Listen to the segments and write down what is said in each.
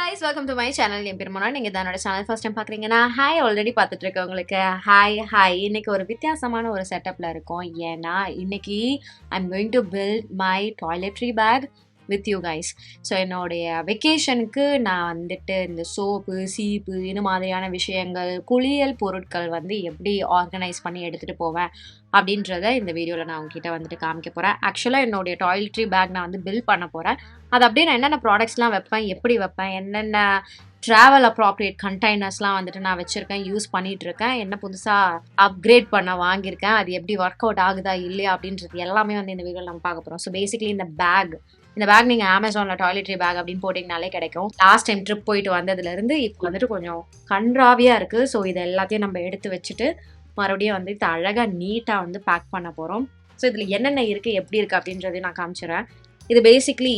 guys, welcome to my channel. என் பேர் மோனா. நீங்க என்னோட சேனல் ஃபர்ஸ்ட் டைம் பார்க்குறீங்கன்னா ஹாய் ஆல்ரெடி பார்த்துட்டு இருக்கவங்களுக்கு ஹாய். இன்னைக்கு ஒரு வித்தியாசமான ஒரு செட்டப்ல இருக்கோம். ஏன்னா இன்னைக்கு I'm going to build my toiletry bag with you guys. So என்னுடைய வெக்கேஷனுக்கு நான் வந்துட்டு இந்த சோப்பு சீப்பு இது மாதிரியான விஷயங்கள் குளியல் பொருட்கள் வந்து எப்படி ஆர்கனைஸ் பண்ணி எடுத்துகிட்டு போவேன் அப்படின்றத இந்த வீடியோவில் நான் உங்ககிட்ட வந்துட்டு காமிக்க போகிறேன். ஆக்சுவலாக என்னுடைய டாய்லெட்ரி பேக் நான் வந்து பில்ட் பண்ண போகிறேன். அது அப்படியே நான் என்னென்ன ப்ராடக்ட்ஸ்லாம் வைப்பேன், எப்படி வைப்பேன், என்னென்ன ட்ராவல் அப்ராப்ரியேட் கண்டெய்னர்ஸ்லாம் வந்துட்டு நான் வச்சுருக்கேன், யூஸ் பண்ணிகிட்ருக்கேன், என்ன புதுசாக அப்கிரேட் பண்ண வாங்கியிருக்கேன், அது எப்படி ஒர்க் அவுட் ஆகுதா இல்லையா அப்படின்றது எல்லாமே வந்து இந்த வீடியோவில் நம்ம பார்க்க போகிறோம். ஸோ பேசிக்லி இந்த பேக் நீங்கள் அமேசானில் டாய்லெட்ரி பேக் அப்படின்னு போட்டிங்கனாலே கிடைக்கும். லாஸ்ட் டைம் ட்ரிப் போயிட்டு வந்ததுலேருந்து இப்போ வந்துட்டு கொஞ்சம் கன்றாவியாக இருக்குது. ஸோ இது எல்லாத்தையும் நம்ம எடுத்து வச்சுட்டு மறுபடியும் வந்து இது அழகாக நீட்டாக வந்து பேக் பண்ண போகிறோம். ஸோ இதில் என்னென்ன இருக்குது எப்படி இருக்குது அப்படின்றதையும் நான் காமிச்சிடுறேன். இது பேசிக்லி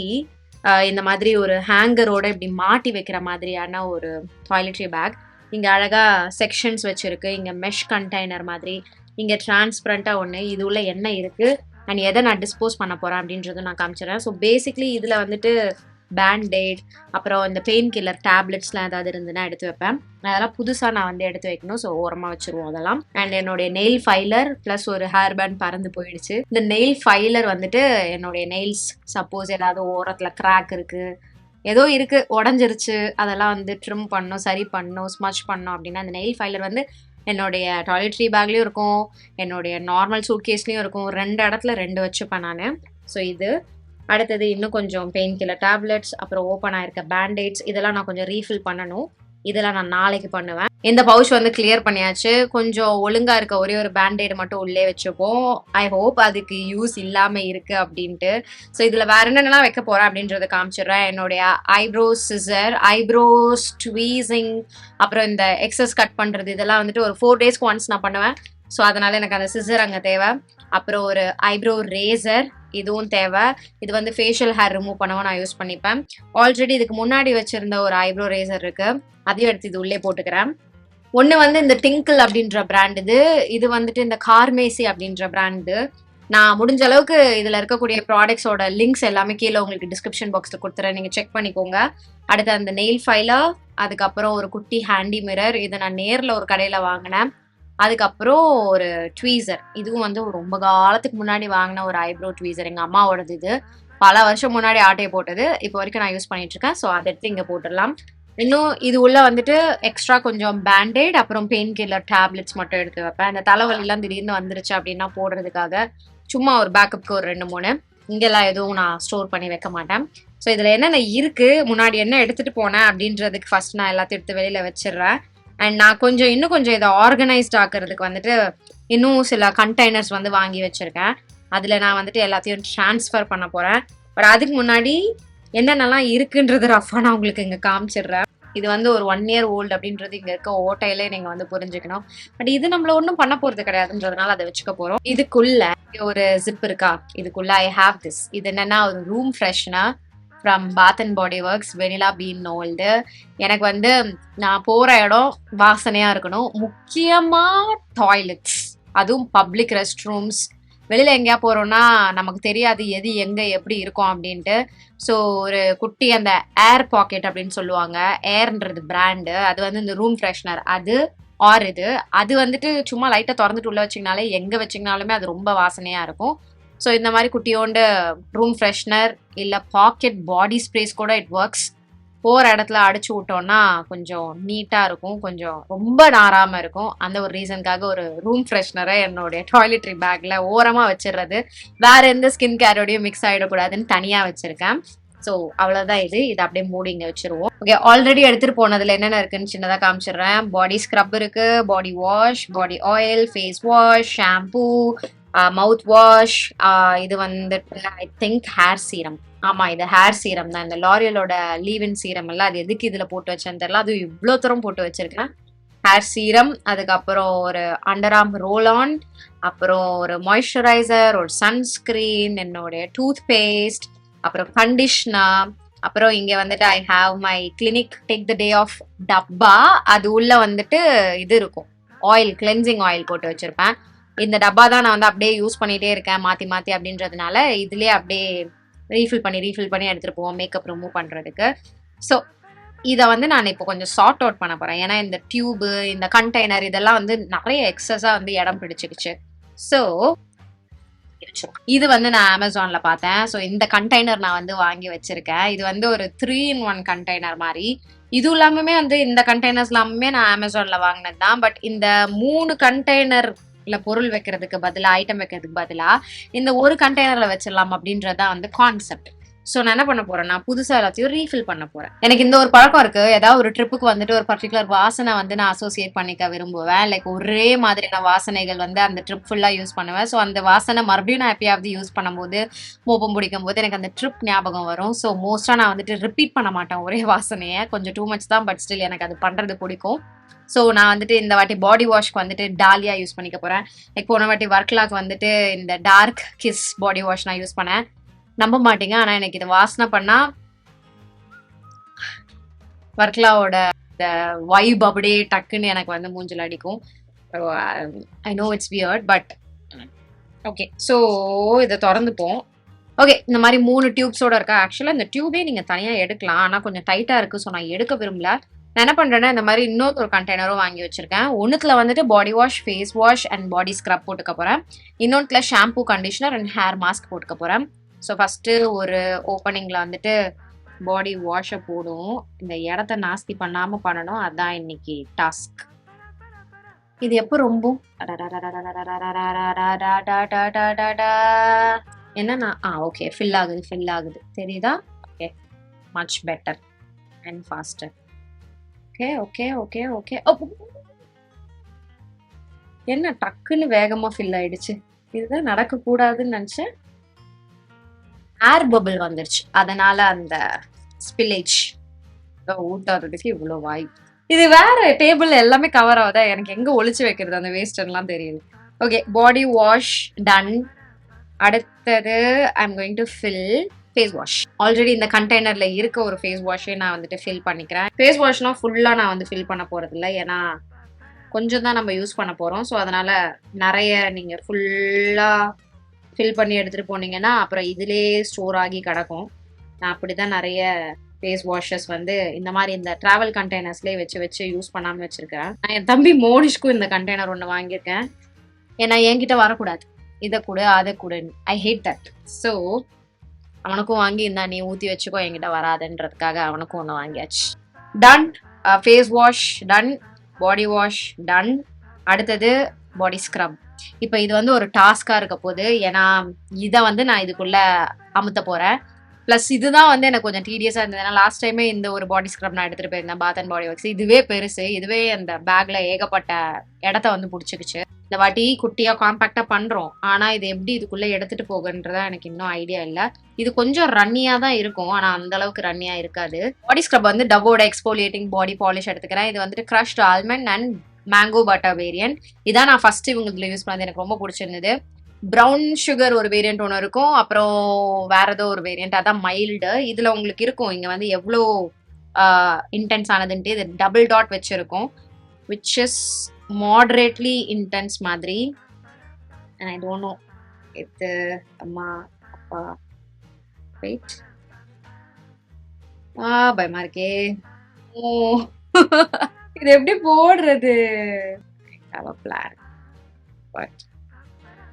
இந்த மாதிரி ஒரு ஹேங்கரோட இப்படி மாட்டி வைக்கிற மாதிரியான ஒரு டாய்லெட்ரி பேக். இங்கே அழகாக செக்ஷன்ஸ் வச்சுருக்கு. இங்கே மெஷ் கண்டெய்னர் மாதிரி, இங்கே டிரான்ஸ்பரண்ட்டாக ஒன்று, இது உள்ள என்ன இருக்குது அண்ட் எதை நான் டிஸ்போஸ் பண்ண போகிறேன் அப்படின்றதும் நான் காமிச்சிடுறேன். ஸோ பேசிக்லி இதில் வந்துட்டு பேண்டேட், அப்புறம் இந்த பெயின் கில்லர் டேப்லெட்ஸ்லாம் ஏதாவது இருந்துன்னா எடுத்து வைப்பேன். அதெல்லாம் புதுசாக நான் வந்து எடுத்து வைக்கணும். ஸோ ஓரமாக வச்சுருவோம் அதெல்லாம். அண்ட் என்னுடைய நெயில் ஃபைலர் ப்ளஸ் ஒரு ஹேர் பேண்ட் பறந்து போயிடுச்சு. இந்த நெயில் ஃபைலர் வந்துட்டு என்னுடைய நெயில்ஸ் சப்போஸ் ஏதாவது ஓரத்தில் கிராக் இருக்குது, ஏதோ இருக்குது, உடஞ்சிருச்சு, அதெல்லாம் வந்து ட்ரிம் பண்ணணும், சரி பண்ணணும், ஸ்மச் பண்ணணும் அப்படின்னா அந்த நெயில் ஃபைலர் வந்து என்னுடைய டாய்லெட்ரி பேக்லேயும் இருக்கும், என்னுடைய நார்மல் சூட்கேஸ்லேயும் இருக்கும். 2 இடத்துல 2 வச்சுப்பேன் நான். ஸோ இது அடுத்தது இன்னும் கொஞ்சம் பெயின் கில்லர் டேப்லெட்ஸ், அப்புறம் ஓப்பன் ஆயிருக்க பேண்டேட்ஸ், இதெல்லாம் நான் கொஞ்சம் ரீஃபில் பண்ணணும். இதெல்லாம் நான் நாளைக்கு பண்ணுவேன். இந்த பவுச் வந்து கிளியர் பண்ணியாச்சு. கொஞ்சம் ஒழுங்காக இருக்க ஒரே ஒரு பேண்டேட் மட்டும் உள்ளே வச்சுப்போம். ஐ ஹோப் அதுக்கு யூஸ் இல்லாமல் இருக்குது அப்படின்ட்டு. ஸோ இதில் வேற என்னென்னலாம் வைக்க போகிறேன் அப்படின்றத காமிச்சிடுறேன். என்னுடைய ஐப்ரோ சிசர், ஐப்ரோஸ் ட்வீசிங், அப்புறம் இந்த எக்ஸஸ் கட் பண்ணுறது, இதெல்லாம் வந்துட்டு ஒரு 4 days ஒன்ஸ் நான் பண்ணுவேன். ஸோ அதனால் எனக்கு அந்த சிசர் அங்கே தேவை. அப்புறம் ஒரு ஐப்ரோ ரேசர், இதுவும் தேவை. இது வந்து ஃபேஷியல் ஹேர் ரிமூவ் பண்ணவும் நான் யூஸ் பண்ணிப்பேன். ஆல்ரெடி இதுக்கு முன்னாடி வச்சுருந்த ஒரு ஐப்ரோ ரேசர் இருக்குது, அதையும் எடுத்து இது உள்ளே போட்டுக்கிறேன். ஒன்று வந்து இந்த டிங்கிள் அப்படின்ற பிராண்ட், இது வந்துட்டு இந்த கார்மேசி அப்படின்ற பிராண்டு. நான் முடிஞ்ச அளவுக்கு இதில் இருக்கக்கூடிய ப்ராடக்ட்ஸோட லிங்க்ஸ் எல்லாமே கீழே உங்களுக்கு டிஸ்கிரிப்ஷன் பாக்ஸில் கொடுத்துறேன், நீங்கள் செக் பண்ணிக்கோங்க. அடுத்து அந்த நெயில் ஃபைலர், அதுக்கப்புறம் ஒரு குட்டி ஹேண்டி மிரர், இதை நான் நேரில் ஒரு கடையில் வாங்கினேன். அதுக்கப்புறம் ஒரு ட்வீசர், இதுவும் வந்து ரொம்ப காலத்துக்கு முன்னாடி வாங்கின ஒரு ஐப்ரோ ட்வீசர், எங்கள் அம்மாவோடது. இது பல வருஷம் முன்னாடி ஆட்டையை போட்டது, இப்போ வரைக்கும் நான் யூஸ் பண்ணிட்டு இருக்கேன். ஸோ அதை எடுத்து இங்கே போட்டுடலாம். இன்னும் இது உள்ள வந்துட்டு எக்ஸ்ட்ரா கொஞ்சம் பேண்டேட், அப்புறம் பெயின் கில்லர் டேப்லெட்ஸ் மட்டும் எடுத்து வைப்பேன். இந்த தலைவலிலாம் திடீர்னு வந்துருச்சு அப்படின்னா போடுறதுக்காக சும்மா ஒரு பேக்கப்புக்கு ஒரு 2-3. இங்கெல்லாம் எதுவும் நான் ஸ்டோர் பண்ணி வைக்க மாட்டேன். ஸோ இதில் என்னென்ன இருக்குது, முன்னாடி என்ன எடுத்துகிட்டு போனேன் அப்படின்றதுக்கு ஃபர்ஸ்ட் நான் எல்லாத்தையும் எடுத்து வெளியில் வச்சிடுறேன். அண்ட் நான் இன்னும் கொஞ்சம் இதை ஆர்கனைஸ்ட் ஆக்கிறதுக்கு வந்துட்டு இன்னும் சில கண்டெய்னர்ஸ் வந்து வாங்கி வச்சுருக்கேன். அதில் நான் வந்துட்டு எல்லாத்தையும் ட்ரான்ஸ்ஃபர் பண்ண போகிறேன். பட் அதுக்கு முன்னாடி என்னென்னலாம் இருக்குன்றது ரஃபாக நான் உங்களுக்கு இங்கே காமிச்சிடுறேன். இது வந்து ஒரு 1 year old அப்படின்றது இங்கே இருக்க ஓட்டையிலே நீங்கள் வந்து புரிஞ்சுக்கணும். பட் இது நம்மள ஒன்றும் பண்ண போகிறது கிடையாதுன்றதுனால அதை வச்சுக்க போகிறோம். இதுக்குள்ள ஒரு ஜிப் இருக்கா, இதுக்குள்ள ஐ ஹாவ் திஸ். இது என்னென்னா ஒரு room freshener from Bath and Body Works vanilla bean old. எனக்கு வந்து நான் போகிற இடம் வாசனையாக இருக்கணும், முக்கியமாக டாய்லெட்ஸ், அதுவும் பப்ளிக் ரெஸ்ட் ரூம்ஸ். வெளியில் எங்கேயா போகிறோன்னா நமக்கு தெரியாது எது எங்கே எப்படி இருக்கும் அப்படின்ட்டு. ஸோ ஒரு குட்டி அந்த ஏர் பாக்கெட் அப்படின்னு சொல்லுவாங்க, ஏர்ன்றது பிராண்டு, அது வந்து இந்த ரூம் ஃப்ரெஷ்னர் அது ஆர் அது வந்துட்டு சும்மா லைட்டாக திறந்துட்டு உள்ளே வச்சிங்கனாலே எங்கே வச்சிங்கனாலுமே அது ரொம்ப வாசனையாக இருக்கும். ஸோ இந்த மாதிரி குட்டியோண்டு ரூம் ஃப்ரெஷ்னர் இல்லை பாக்கெட் பாடி ஸ்ப்ரேஸ் கூட இட் ஒர்க்ஸ். போகிற இடத்துல அடிச்சு விட்டோன்னா கொஞ்சம் நீட்டாக இருக்கும், கொஞ்சம் ரொம்ப நாராமல் இருக்கும். அந்த ஒரு ரீசனுக்காக ஒரு ரூம் ஃப்ரெஷ்னரை என்னுடைய டாய்லெட்ரி பேக்கில் ஓரமாக வச்சிடுறது. வேறு எந்த ஸ்கின் கேரோடையும் மிக்ஸ் ஆகிடக்கூடாதுன்னு தனியாக வச்சுருக்கேன். ஸோ அவ்வளோதான். இது அப்படியே மூடி இங்கே வச்சுருவோம். ஓகே, ஆல்ரெடி எடுத்துகிட்டு போனதில் என்னென்ன இருக்குன்னு சின்னதாக காமிச்சிடுறேன். பாடி ஸ்க்ரப் இருக்குது, body wash, body oil, face wash, shampoo, mouthwash. இது வந்துட்டு ஐ திங்க் ஹேர் சீரம். ஆமாம், இது ஹேர் சீரம் தான். இந்த லாரியலோட லீவின் சீரம் எல்லாம் அது எதுக்கு இதில் போட்டு வச்சேன்னு தெரியல, அது இவ்வளோ தூரம் போட்டு வச்சிருக்கேன். ஹேர் சீரம், அதுக்கப்புறம் ஒரு அண்டர் ஆர்ம் ரோல் ஆன், அப்புறம் ஒரு மாய்ஸ்சரைசர், ஒரு சன்ஸ்கிரீன், என்னுடைய டூத் பேஸ்ட், அப்புறம் கண்டிஷ்னர். அப்புறம் இங்கே வந்துட்டு I have my Clinique take the day off டப்பா. அது உள்ள வந்துட்டு இது இருக்கும், ஆயில், கிளென்சிங் ஆயில் போட்டு வச்சிருப்பேன். இந்த டப்பா தான் நான் வந்து அப்படியே யூஸ் பண்ணிகிட்டே இருக்கேன் மாற்றி மாற்றி அப்படின்றதுனால இதுலேயே அப்படியே ரீஃபில் பண்ணி எடுத்துகிட்டு போவோம் மேக்கப் ரிமூவ் பண்ணுறதுக்கு. ஸோ இதை வந்து நான் இப்போ கொஞ்சம் சார்ட் அவுட் பண்ண போறேன். ஏன்னா இந்த டியூபு, இந்த கண்டெய்னர் இதெல்லாம் வந்து நிறைய எக்ஸஸா வந்து இடம் பிடிச்சிக்கிச்சு. ஸோ இது வந்து நான் அமேசான்ல பார்த்தேன். ஸோ இந்த கண்டெய்னர் நான் வந்து வாங்கி வச்சிருக்கேன். இது வந்து ஒரு 3-in-1 கண்டெய்னர் மாதிரி. இது எல்லாமே வந்து இந்த கண்டெய்னர்ஸ் எல்லாமே நான் அமேசான்ல வாங்கினது தான். பட் இந்த 3 கண்டெய்னர்ல பொருள் வைக்கிறதுக்கு பதிலா, ஐட்டம் வைக்கிறதுக்கு பதிலா இந்த ஒரு கண்டெய்னர்ல வச்சிடலாம் அப்படின்றதான் வந்து கான்செப்ட். ஸோ நான் என்ன பண்ண போறேன், நான் புதுசா எல்லாத்தையும் ரீஃபில் பண்ண போறேன். எனக்கு இந்த ஒரு பழக்கம் இருக்கு. ஏதாவது ஒரு ட்ரிப்புக்கு வந்துட்டு ஒரு பர்டிகுலர் வாசனை வந்து நான் அசோசியேட் பண்ணிக்க விரும்புவேன். லைக் ஒரே மாதிரியான வாசனைகள் வந்து அந்த ட்ரிப் ஃபுல்லா யூஸ் பண்ணுவேன். ஸோ அந்த வாசனை மறுபடியும் நான் எப்பயாவது யூஸ் பண்ணும்போது, மோப்பம் பிடிக்கும் போது எனக்கு அந்த ட்ரிப் ஞாபகம் வரும். ஸோ மோஸ்டா நான் வந்துட்டு ரிப்பீட் பண்ண மாட்டேன் ஒரே வாசனையை. கொஞ்சம் டூ மச் தான், பட் ஸ்டில் எனக்கு அது பண்றது பிடிக்கும். ஸோ நான் வந்துட்டு இந்த வாட்டி பாடி வாஷ்க்கு வந்துட்டு டாலியா யூஸ் பண்ணிக்க போறேன். லைக் போன வாட்டி ஒர்க்லாக்கு வந்துட்டு இந்த டார்க் கிஸ் பாடி வாஷ் நான் யூஸ் பண்ணேன். நம்ப மாட்டீங்க, ஆனா எனக்கு இதை வாசனை பண்ணா வர்க்லாவோட இந்த வைப் அப்படியே டக்குன்னு எனக்கு வந்து மூஞ்சில் அடிக்கும். I know it's weird, but okay. So இதை திறந்துப்போம். ஓகே, இந்த மாதிரி 3 டியூப்ஸோட இருக்கா. ஆக்சுவலாக இந்த டியூபே நீங்கள் தனியாக எடுக்கலாம், ஆனால் கொஞ்சம் டைட்டாக இருக்குது. ஸோ நான் எடுக்க விரும்பல. நான் என்ன பண்ணுறேன்னா, இந்த மாதிரி இன்னொரு கண்டெய்னரும் வாங்கி வச்சிருக்கேன். ஒன்றுத்துல வந்துட்டு body wash, face wash and body scrub போட்டுக்க போகிறேன். இன்னொன்றுல shampoo, conditioner and hair mask போட்டுக்க போகிறேன். ஸோ ஃபஸ்ட்டு ஒரு ஓப்பனிங்கில் வந்துட்டு பாடி வாஷை போடும். இந்த இடத்த நாஸ்தி பண்ணாமல் பண்ணணும். அதுதான் இன்னைக்கு டாஸ்க். இது எப்போ ரொம்ப என்னன்னா ஓகே, ஃபில் ஆகுது தெரியுதா? Okay, much better and pastor. Okay okay okay okay. என்ன டக்குன்னு வேகமாக ஃபில் ஆயிடுச்சு. இதுதான் நடக்கக்கூடாதுன்னு நினச்சேன். ஏர் பபிள் வந்துருச்சு, அதனால அந்த ஸ்பில்லேஜ் ஊட்டாததுக்கு இவ்வளோ வாய்ப்பு. இது வேற டேபிள் எல்லாமே கவர் ஆகுதா, எனக்கு எங்க ஒளிச்சு வைக்கிறது அந்த வேஸ்ட்லாம் தெரியுது. Okay, body wash done. அடுத்தது I am going to fill face wash. Already இந்த கண்டெய்னர்ல இருக்க ஒரு ஃபேஸ் வாஷே நான் வந்துட்டு ஃபில் பண்ணிக்கிறேன். ஃபேஸ் வாஷ்னா ஃபுல்லா நான் வந்து ஃபில் பண்ண போறது இல்லை, ஏன்னா கொஞ்சம் தான் நம்ம யூஸ் பண்ண போறோம். ஸோ அதனால நிறைய நீங்க ஃபுல்லா ஃபில் பண்ணி எடுத்துகிட்டு போனீங்கன்னா அப்புறம் இதிலே ஸ்டோர் ஆகி கிடக்கும். நான் அப்படி தான் நிறைய ஃபேஸ் வாஷஸ் வந்து இந்த மாதிரி இந்த ட்ராவல் கண்டெய்னர்ஸ்லேயே வச்சு யூஸ் பண்ணாமல் வச்சுருக்கேன். நான் என் தம்பி மோனிஷ்க்கும் இந்த கண்டெய்னர் ஒன்று வாங்கியிருக்கேன். ஏன்னா என்கிட்ட வரக்கூடாது, இதை கூட அதை கூட, ஐ ஹேட் தட். ஸோ அவனுக்கும் வாங்கி இருந்தா நீ ஊற்றி வச்சுக்கோ, என்கிட்ட வராதுன்றதுக்காக அவனுக்கும் ஒன்று வாங்கியாச்சு. Done. Face wash done, body wash done. அடுத்தது பாடி ஸ்க்ரப். இப்போ இது வந்து ஒரு டாஸ்கா இருக்க போகுது, ஏன்னா இதை வந்து நான் இதுக்குள்ள அமுத்த போறேன். பிளஸ் இதுதான் வந்து எனக்கு கொஞ்சம் டீடியஸா இருந்தது. ஏன்னா லாஸ்ட் டைமே இந்த ஒரு பாடி ஸ்க்ரப் நான் எடுத்துட்டு போயிருந்தேன், பாத் அண்ட் பாடி ஒர்க்ஸ். இதுவே பெருசு, இதுவே அந்த பேக்ல ஏகப்பட்ட இடத்த வந்து பிடிச்சிக்கிச்சு. இந்த வாட்டி குட்டியா காம்பாக்டா பண்றோம், ஆனா இது எப்படி இதுக்குள்ள எடுத்துட்டு போகுன்றதா எனக்கு இன்னும் ஐடியா இல்லை. இது கொஞ்சம் ரன்னியா தான் இருக்கும், ஆனா அந்த அளவுக்கு ரன்னியா இருக்காது. பாடி ஸ்க்ரப் வந்து டவோட எக்ஸ்போலியேட்டிங் பாடி பாலிஷ் எடுத்துக்கிறேன். இது வந்துட்டு crushed almond and mango butter variant. இதான் நான் ஃபர்ஸ்ட் இவங்க யூஸ் பண்ணது, எனக்கு ரொம்ப பிடிச்சிருந்தது. ப்ரௌன் சுகர் ஒரு வேரியன்ட் ஒன்று இருக்கும், அப்புறம் வேற ஏதோ ஒரு வேரியன்ட், அதான் மைல்டு. இதுல உங்களுக்கு இருக்கும் இங்க வந்து எவ்வளோ இன்டென்ஸ் ஆனதுன்ட்டு. இது டபுள் டாட் வச்சிருக்கும், விச் இஸ் மாடரேட்லி இன்டென்ஸ் மாதிரி. ஐ டோன்ட் நோ, இது அம்மா அப்பா வெயிட் பயமா இருக்கே. ஓ இது எப்படி போடுறது? பிளான். பட்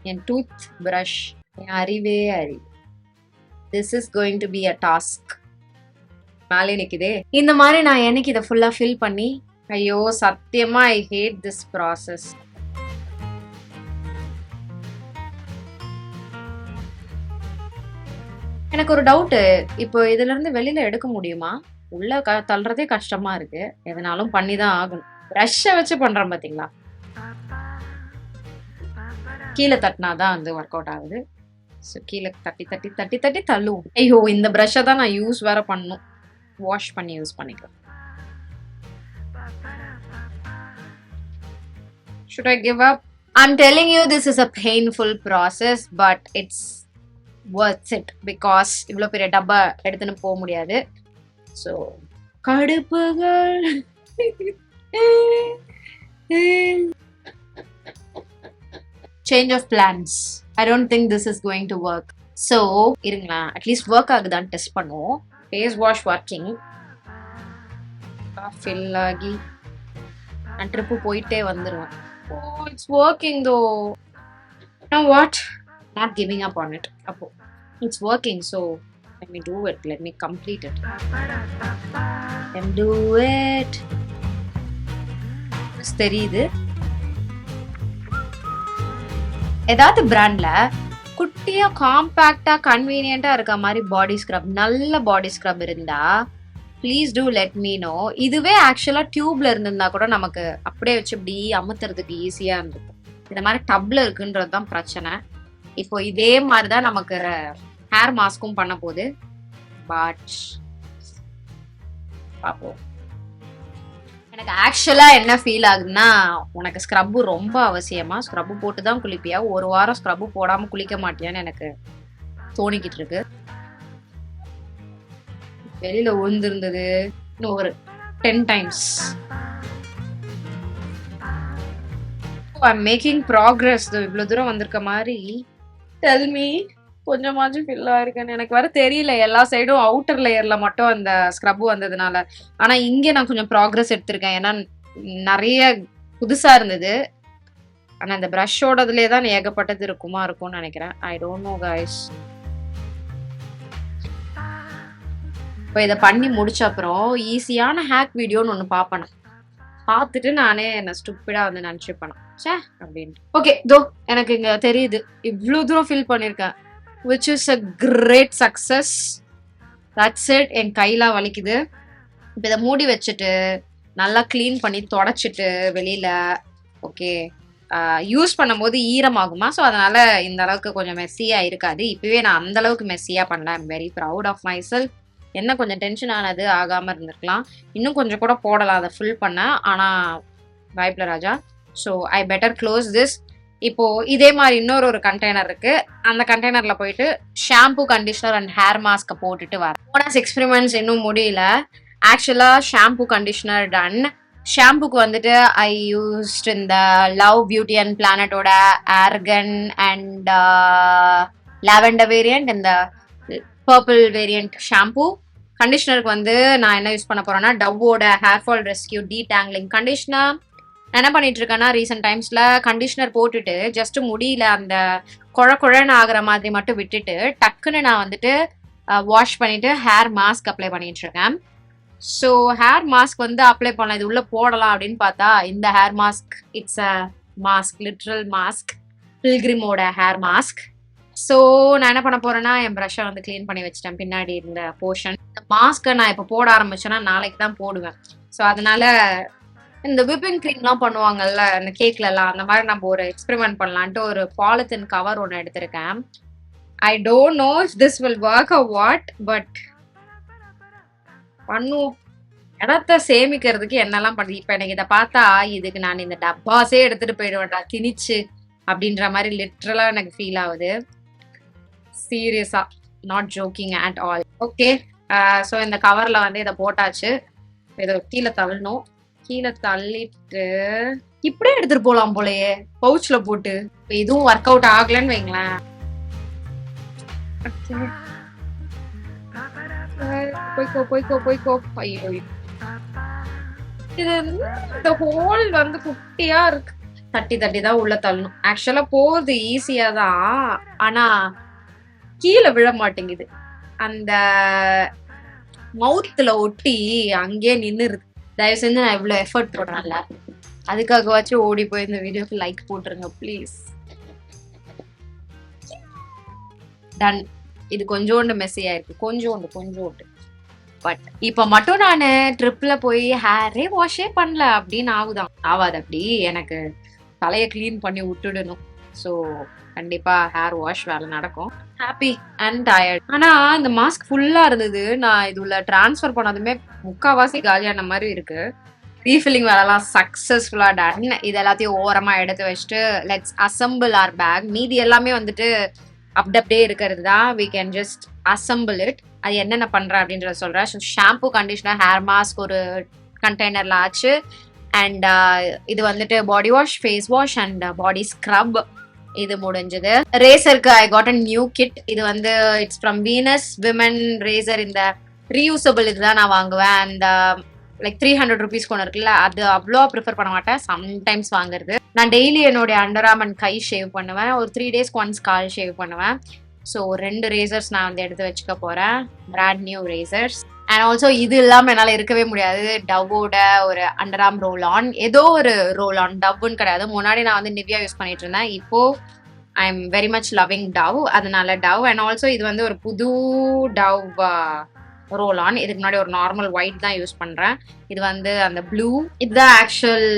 என் டூத் பிரஷ், என் அறிவே அறிவு. This is going to be a task. மேலே நிக்குதே. இந்த மாதிரி நான் எனக்கு இதை ஃபுல்லா ஃபில் பண்ணி, ஐயோ சத்தியமா ஐ ஹேட் திஸ் ப்ராசஸ். எனக்கு ஒரு டவுட்டு, இப்போ இதுல இருந்து வெளியில எடுக்க முடியுமா? உள்ள தள்ளுறதே கஷ்டமா இருக்கு, எதனாலும் பண்ணிதான் ஆகணும். ப்ரஷ்ஷை வச்சு பண்றேன் பாத்தீங்களா, கீழே தட்டினாதான் வந்து ஒர்க் அவுட் ஆகுது. ஸோ கீழே தட்டி தட்டி தட்டி தட்டி தள்ளுவோம். ஐயோ இந்த ப்ரஷ்ஷை தான் நான் யூஸ் வேற பண்ணணும், வாஷ் பண்ணி யூஸ் பண்ணிக்கலாம். Should I give up? I'm telling you this is a painful process, but it's worth it because இவ்வளோ பெரிய டப்பா எடுத்துன்னு போக முடியாது. So கடுப்புகள். Change of plans. I don't think this is going to work. So இருங்களா, at least work ஆகுதான்னு test பண்ணுவோம். Face wash working. Fill ஆகி நான் ட்ரிப்பு போயிட்டே வந்துடுவேன். Oh, it's working though. You know what? Not giving up on it. Appo. It's working, so let me do it. Let me complete it. Let me do it. தெரியுது ஏதாவது பிராண்ட்ல குட்டியா காம்பாக்டா கன்வீனியன்ட்டா இருக்க மாதிரி பாடி ஸ்க்ரப், நல்ல body scrub இருந்தா please do let me know. இதுவே ஆக்சுவலா டியூப்ல இருந்திருந்தா கூட நமக்கு அப்படியே வச்சு இப்படி அமுத்துறதுக்கு ஈஸியா இருந்திருக்கும். இந்த மாதிரி டப்ல இருக்குன்றது தான் பிரச்சனை. இப்போ இதே மாதிரிதான் நமக்கு ஹேர் மாஸ்க்கும் பண்ண போகுது. பட் பாப்போம். எனக்கு ஆக்சுவலா என்ன ஃபீல் ஆகுதுன்னா, உனக்கு ஸ்க்ரப்பு ரொம்ப அவசியமா? ஸ்க்ரப்பு போட்டு தான் குளிப்பியா? ஒரு வாரம் ஸ்க்ரப்பு போடாம குளிக்க மாட்டியான்னு எனக்கு தோணிக்கிட்டு இருக்கு. வெளியில விழுந்திருந்தது இன்னும் ஒரு 10 times. I'm making progress. இவ்வளவு தூரம் வந்திருக்க மாதிரி. Tell me, கொஞ்சமாச்சும் ஃபில் ஆயிருக்கேன்னு எனக்கு வர தெரியல. எல்லா சைடும் அவுட்டர் லேயர்ல மட்டும் அந்த ஸ்க்ரப் வந்ததுனால. ஆனா இங்கே நான் கொஞ்சம் ப்ராக்ரஸ் எடுத்திருக்கேன். ஏன்னா நிறைய புதுசா இருந்தது. ஆனா இந்த ப்ரஷோடதுலேயே தான் ஏகப்பட்டது இருக்கும்னு நினைக்கிறேன். I don't know guys. இப்போ இதை பண்ணி முடிச்ச அப்புறம் ஈஸியான ஹேக் வீடியோன்னு ஒன்று பார்ப்பேன். பார்த்துட்டு நானே என்ன ஸ்டூப்பிடா வந்து நினச்சிப்பேன் சே அப்படின்ட்டு. ஓகே தோ எனக்கு இங்கே தெரியுது இவ்வளோ தூரம் ஃபில் பண்ணியிருக்கேன். which is a great success. That's it. என் கையெல்லாம் வலிக்குது. இப்போ இதை மூடி வச்சுட்டு நல்லா க்ளீன் பண்ணி தொடச்சிட்டு வெளியில ஓகே யூஸ் பண்ணும்போது ஈரமாகுமா, ஸோ அதனால இந்த அளவுக்கு கொஞ்சம் மெஸ்ஸியா இருக்காது. இப்பவே நான் அந்த அளவுக்கு மெஸ்ஸியா பண்ணல. I'm very proud of myself. என்ன கொஞ்சம் டென்ஷன் ஆனது, ஆகாம இருந்திருக்கலாம். இன்னும் கொஞ்சம் கூட போடலாம் அதை ஃபுல் பண்ண. ஆனா வாய்ப்பில்ல ராஜா. So I better close this. இப்போ இதே மாதிரி இன்னொரு கண்டெய்னர் இருக்கு. அந்த கண்டெய்னர்ல போயிட்டு shampoo, conditioner and hair mask போட்டுட்டு வரேன். போனஸ் எக்ஸ்பெரிமெண்ட்ஸ் இன்னும் முடியல. ஆக்சுவலா ஷாம்பு, கண்டிஷனர் டன். ஷாம்புக்கு வந்துட்டு ஐ யூஸ்ட் இந்த லவ் பியூட்டி அண்ட் பிளானட்டோட ஆர்கன் அண்ட் லாவெண்டர் வேரியன்ட், இந்த பர்பிள் வேரியன்ட் ஷாம்பு. கண்டிஷனருக்கு வந்து நான் என்ன யூஸ் பண்ண போறேன்னா டவ்வோட hair fall rescue detangling conditioner. என்ன பண்ணிட்டு இருக்கேன்னா ரீசெண்ட் டைம்ஸ்ல கண்டிஷனர் போட்டுட்டு ஜஸ்ட் முடியல அந்த குழன்னு ஆகுற மாதிரி மட்டும் விட்டுட்டு டக்குன்னு நான் வந்துட்டு வாஷ் பண்ணிட்டு ஹேர் மாஸ்க் அப்ளை பண்ணிட்டு இருக்கேன். ஸோ ஹேர் மாஸ்க் வந்து அப்ளை பண்ணலாம், இது உள்ள போடலாம் அப்படின்னு பார்த்தா இந்த hair mask it's a mask, literal mask, பில்கிரிமோட ஹேர் மாஸ்க். ஸோ நான் என்ன பண்ண போறேன்னா என் ப்ரஷ்ஷை வந்து கிளீன் பண்ணி வச்சிட்டேன் பின்னாடி இருந்த போர்ஷன். இந்த மாஸ்க்கை நான் இப்போ போட ஆரம்பிச்சேன்னா நாளைக்கு தான் போடுவேன். ஸோ அதனால இந்த விப்பிங் க்ரீம்லாம் பண்ணுவாங்கல்ல இந்த கேக்ல எல்லாம், அந்த மாதிரி நம்ம ஒரு எக்ஸ்பெரிமெண்ட் பண்ணலான்ட்டு ஒரு பாலித்தின் கவர் ஒன்று எடுத்திருக்கேன். I don't know if this will work or what, but பண்ணுவோம். இடத்த சேமிக்கிறதுக்கு என்னெல்லாம் பண்ணி இப்போ எனக்கு இதை பார்த்தா இதுக்கு நான் இந்த டப்பாஸே எடுத்துட்டு போயிடுவேன்டா திணிச்சு அப்படின்ற மாதிரி லிட்ரலா எனக்கு ஃபீல் ஆகுது. சீரியஸா, not jogging at all. Okay, so இந்த கவர்ல வந்து இதை போட்டாச்சு. இதை கீழே தள்ளணும். கீழே தள்ளிட்டு இப்படியே எடுத்துட்டு போலாம் போலயே பவுச்ல போட்டு. இதுவும் ஒர்க் அவுட் ஆகலன்னு வைங்களேன். போய்க்கோ போய்க்கோ போய்க்கோ. ஐயோ இது இந்த ஹோல் வந்து குட்டியா இருக்கு. தட்டி தட்டி தான் உள்ள தள்ளணும். ஆக்சுவலா போகுது ஈஸியா தான், ஆனா கீழே விழ மாட்டேங்குது. அந்த மவுத்துல ஒட்டி அங்கேயே நின்னுருது. தயவு செஞ்சு நான் இவ்வளவு எஃபர்ட் போடுறேன்ல, அதுக்காகவாச்சும் ஓடி போய் இந்த வீடியோக்கு லைக் போட்டுருங்க ப்ளீஸ். டன். இது கொஞ்சோண்டு மெஸ்ஸியா இருக்கு, கொஞ்சோண்டு. பட் இப்ப மட்டும் நான் ட்ரிப்ல போய் ஹேரே வாஷே பண்ணல அப்படின்னு ஆகாது. அப்படி எனக்கு தலையை கிளீன் பண்ணி விட்டுடணும். ஸோ கண்டிப்பா ஹேர் வாஷ் வேலை நடக்கும். Happy and tired. ஆனா இந்த மாஸ்க் ஃபுல்லா இருந்தது. நான் இது உள்ள டிரான்ஸ்ஃபர் பண்ணதுமே முக்காவாசி காலியான மாதிரி இருக்கு. ரீஃபில்லிங் வேலைலாம் சக்சஸ்ஃபுல்லா டன். இது எல்லாத்தையும் ஓரமா எடுத்து வச்சுட்டு லெட்ஸ் அசம்பிள் ஆர் பேக். மீதி எல்லாமே வந்துட்டு அப்படியே இருக்கிறது தான். We can just assemble it. அது என்னென்ன பண்றேன் அப்படின்றத சொல்றேன். So shampoo, conditioner, hair mask ஒரு கண்டெய்னர்ல ஆச்சு. அண்ட் இது வந்துட்டு body wash, face wash and body scrub இது முடிஞ்சது. ரேசருக்கு I got a new kit. இது வந்து it's from Venus women razor. இந்த ரீயூசபிள் இதுதான் நான் வாங்குவேன். அந்த லைக் 300 ருபீஸ் ஒன்று இருக்குல்ல, அது அவ்வளோ ப்ரிஃபர் பண்ண மாட்டேன். சம்டைம்ஸ் வாங்குறது. நான் டெய்லி என்னுடைய under arm and guy shave பண்ணுவேன். ஒரு 3 டேஸ்க்கு ஒன்ஸ் கால் ஷேவ் பண்ணுவேன். ஸோ 2 ரேசர்ஸ் நான் வந்து எடுத்து வச்சுக்க போகிறேன், brand new razors. And also இது இல்லாமல் என்னால் இருக்கவே முடியாது. டவ்வோட ஒரு அண்டர் ஆர்ம் ரோல் ஆன், ஏதோ ஒரு ரோல் ஆன், டவ்வுன்னு கிடையாது. முன்னாடி நான் வந்து நிவ்யா யூஸ் பண்ணிட்டு இருந்தேன். இப்போ I am very much loving Dove, அதனால டவ். அண்ட் ஆல்சோ இது வந்து ஒரு புது டவ் ரோல் ஆன். இதுக்கு முன்னாடி ஒரு நார்மல் ஒயிட் தான் யூஸ் பண்றேன். இது வந்து அந்த ப்ளூ. இதுதான் ஆக்சுவல்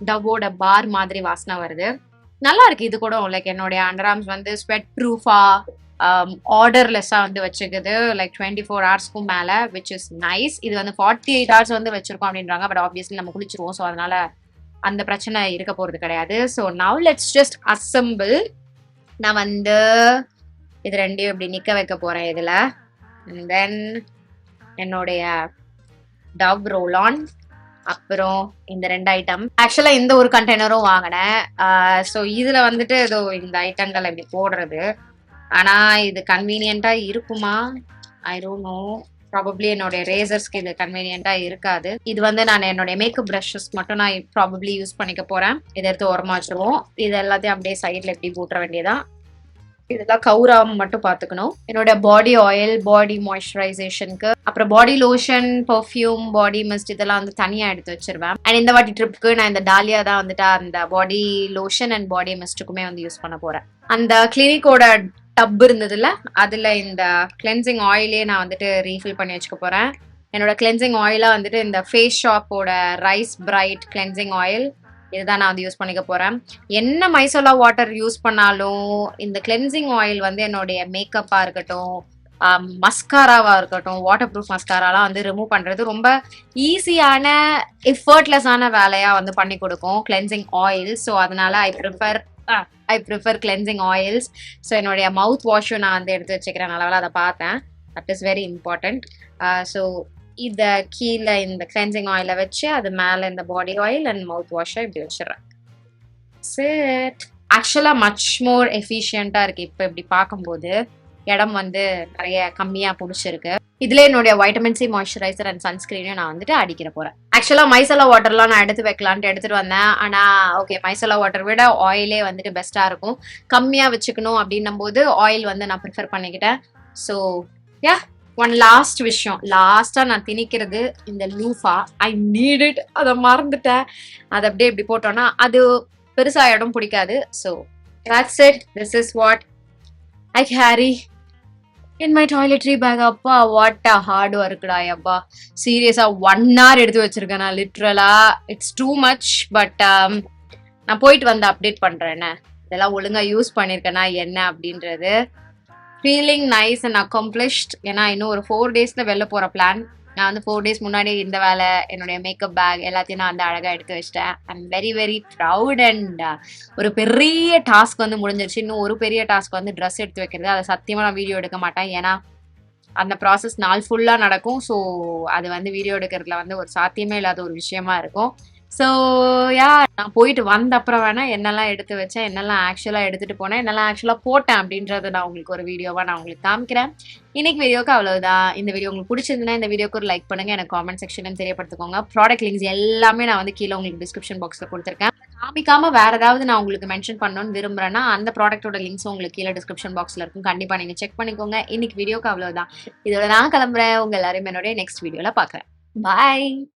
டவ்வோட பார் மாதிரி வாசனை வருது. நல்லா இருக்கு. இது கூட லைக் என்னுடைய அண்டர் ஆர்ம்ஸ் வந்து ஸ்வெட் ப்ரூஃபா ஆர்டர்லெஸ்ஸா வந்து வச்சுக்குது. லைக் 24 ஹவர்ஸ்க்கும் மேல, விச் இஸ் நைஸ். இது வந்து 48 ஹவர்ஸ் வந்து வச்சிருக்கோம் அப்படின்றாங்க. பட் ஆப்வியஸ்லி நம்ம குளிச்சிருவோம், ஸோ அதனால அந்த பிரச்சனை இருக்க போறது கிடையாது. So now let's just assemble. நான் வந்து இது ரெண்டையும் இப்படி நிக்க வைக்க போறேன் இதுல. அண்ட் தென் என்னுடைய டவ் ரோல் ஆன், அப்புறம் இந்த 2 ஐட்டம். ஆக்சுவலா இந்த ஒரு கண்டெய்னரும் வாங்கினேன். ஸோ இதுல வந்துட்டு ஏதோ இந்த ஐட்டங்கள் இப்படி போடுறது. ஆனா இது கன்வீனியன்ட்டா இருக்குமா? I don't know. ப்ராபப்ளி என்னுடைய ரேசர்ஸ்க்கு இது கன்வீனியன்ட்டா இருக்காது. இது வந்து நான் என்னுடைய மேக்கப் ப்ரஷஸ் மட்டும் நான் ப்ராபப்ளி யூஸ் பண்ணிக்க போறேன். இதை எடுத்து ஓரமா வச்சிருவோம். இது எல்லாத்தையும் அப்படியே சைட்ல எப்படி போட்டுற வேண்டியதான். இதெல்லாம் கவுராம மட்டும் பாத்துக்கணும். என்னோட பாடி ஆயில், பாடி மாய்ஸ்சரைசேஷனுக்கு, அப்புறம் பாடி லோஷன், பர்ஃப்யூம், பாடி மிஸ்ட் இதெல்லாம் வந்து தனியா எடுத்து வச்சிருவேன். அண்ட் இந்த வாட்டி ட்ரிப்புக்கு நான் இந்த டாலியா தான் வந்துட்டு அந்த பாடி லோஷன் அண்ட் பாடி மிஸ்ட்டுக்குமே வந்து யூஸ் பண்ண போறேன். அந்த கிளினிக்கோட டப் இருந்ததுல, அதுல இந்த கிளென்சிங் ஆயிலே நான் வந்துட்டு ரீஃபில் பண்ணி வச்சுக்க போறேன். என்னோட கிளென்சிங் ஆயிலா வந்துட்டு இந்த ஃபேஸ் ஷாப்போட ரைஸ் பிரைட் கிளென்சிங் ஆயில், இதுதான் நான் வந்து யூஸ் பண்ணிக்க போறேன். என்ன மைசோலா வாட்டர் யூஸ் பண்ணாலும் இந்த கிளென்சிங் ஆயில் வந்து என்னுடைய மேக்கப்பா இருக்கட்டும், மஸ்காராவா இருக்கட்டும், வாட்டர் ப்ரூஃப் மஸ்காராலாம் வந்து ரிமூவ் பண்றது ரொம்ப ஈஸியான எஃபர்ட்லெஸ்ஸான வேலையா வந்து பண்ணி கொடுக்கும் கிளென்சிங் ஆயில். ஸோ அதனால I prefer cleansing oils. So என்னுடைய மவுத் வாஷும் நான் வந்து எடுத்து வச்சுக்கிறேன். நல்லவேளை அதை பார்த்தேன். That is very important. So இதை கீழே இந்த கிளென்சிங் ஆயிலை வச்சு அது மேலே இந்த பாடி ஆயில் அண்ட் மவுத் வாஷை இப்படி வச்சிடறேன். செட். ஆக்சுவலாக மச் மோர் எஃபிஷியண்ட்டாக இருக்கு. இப்போ இப்படி பார்க்கும்போது இடம் வந்து நிறைய கம்மியாக பிடிச்சிருக்கு. இதுல என்னுடைய வைட்டமின் சி மாய்ஸ்சரைசர் அண்ட் சன்ஸ்கிரீனையும் நான் வந்துட்டு அடிக்கிற போறேன். ஆக்சுவலா மைசோலா வாட்டர்லாம் நான் எடுத்து வைக்கலான்ட்டு எடுத்துட்டு வந்தேன். ஆனா ஓகே, மைசோலா வாட்டர் விட ஆயிலே வந்துட்டு பெஸ்டா இருக்கும். கம்மியா வச்சுக்கணும் அப்படின்னும் போது ஆயில் வந்து நான் ப்ரிஃபர் பண்ணிக்கிட்டேன். ஸோ யா, ஒன் லாஸ்ட் விஷயம். லாஸ்டா நான் திணிக்கிறது இந்த லூஃபா. I need it. அதை மறந்துட்டேன். அதை அப்படியே இப்படி போட்டோம்னா அது பெருசா இடம் பிடிக்காது. So that's it. This is what I carry in my toiletry bag. அப்பா வாட் அ ஹார்ட் ஒர்க்டா. அப்பா சீரியஸா 1 hour எடுத்து வச்சிருக்கேன் நான் லிட்ரலா. It's too much. பட் நான் போயிட்டு வந்து அப்டேட் பண்றேன் இதெல்லாம் ஒழுங்கா யூஸ் பண்ணிருக்கேனா என்ன அப்படின்றது. Feeling nice and accomplished. ஏன்னா இன்னும் ஒரு 4 daysல வெளில போற பிளான். நான் வந்து 4 days முன்னாடி இந்த வேலை, என்னுடைய மேக்கப் பேக் எல்லாத்தையும் நான் வந்து அழகா எடுத்து வச்சிட்டேன். I'm very very proud. And ஒரு பெரிய டாஸ்க் வந்து முடிஞ்சிருச்சு. இன்னும் ஒரு பெரிய டாஸ்க் வந்து ட்ரெஸ் எடுத்து வைக்கிறது. அதை சத்தியமா நான் வீடியோ எடுக்க மாட்டேன். ஏன்னா அந்த ப்ராசஸ் நாள் ஃபுல்லா நடக்கும். ஸோ அது வந்து வீடியோ எடுக்கிறதுல வந்து ஒரு சாத்தியமே இல்லாத ஒரு விஷயமா இருக்கும். ஸோ யா, நான் போயிட்டு வந்த அப்புறம் வேணா என்னெல்லாம் எடுத்து வச்சேன், என்னெல்லாம் ஆக்சுவலாக எடுத்துட்டு போனேன், என்னெல்லாம் ஆக்சுவலாக போட்டேன் அப்படின்றத நான் உங்களுக்கு ஒரு வீடியோவா நான் உங்களுக்கு காமிக்கிறேன். இன்னைக்கு வீடியோக்கு அவ்வளவுதான். இந்த வீடியோ உங்களுக்கு பிடிச்சிருந்தா இந்த வீடியோக்கு ஒரு லைக் பண்ணுங்க. எனக்கு காமெண்ட் செக்ஷன்ல தெரியப்படுத்திக்கோங்க. ப்ராடக்ட் லிங்க்ஸ் எல்லாமே நான் வந்து கீழே உங்களுக்கு டிஸ்கிரிப்ஷன் பாக்ஸ்ல கொடுத்துருக்கேன். காமிக்காம வேற ஏதாவது நான் உங்களுக்கு மென்ஷன் பண்ணணும்னு விரும்புறேன்னா அந்த ப்ராடக்டோட லிங்க்ஸ் உங்களுக்கு கீழே டிஸ்கிரிப்ஷன் பாக்ஸ்ல இருக்கும். கண்டிப்பா நீங்க செக் பண்ணிக்கோங்க. இன்னைக்கு வீடியோக்கு அவ்வளவுதான். இதோட நான் கிளம்புறேன். உங்க எல்லாரும் என்னுடைய நெக்ஸ்ட் வீடியோல பாக்குறேன். பாய்.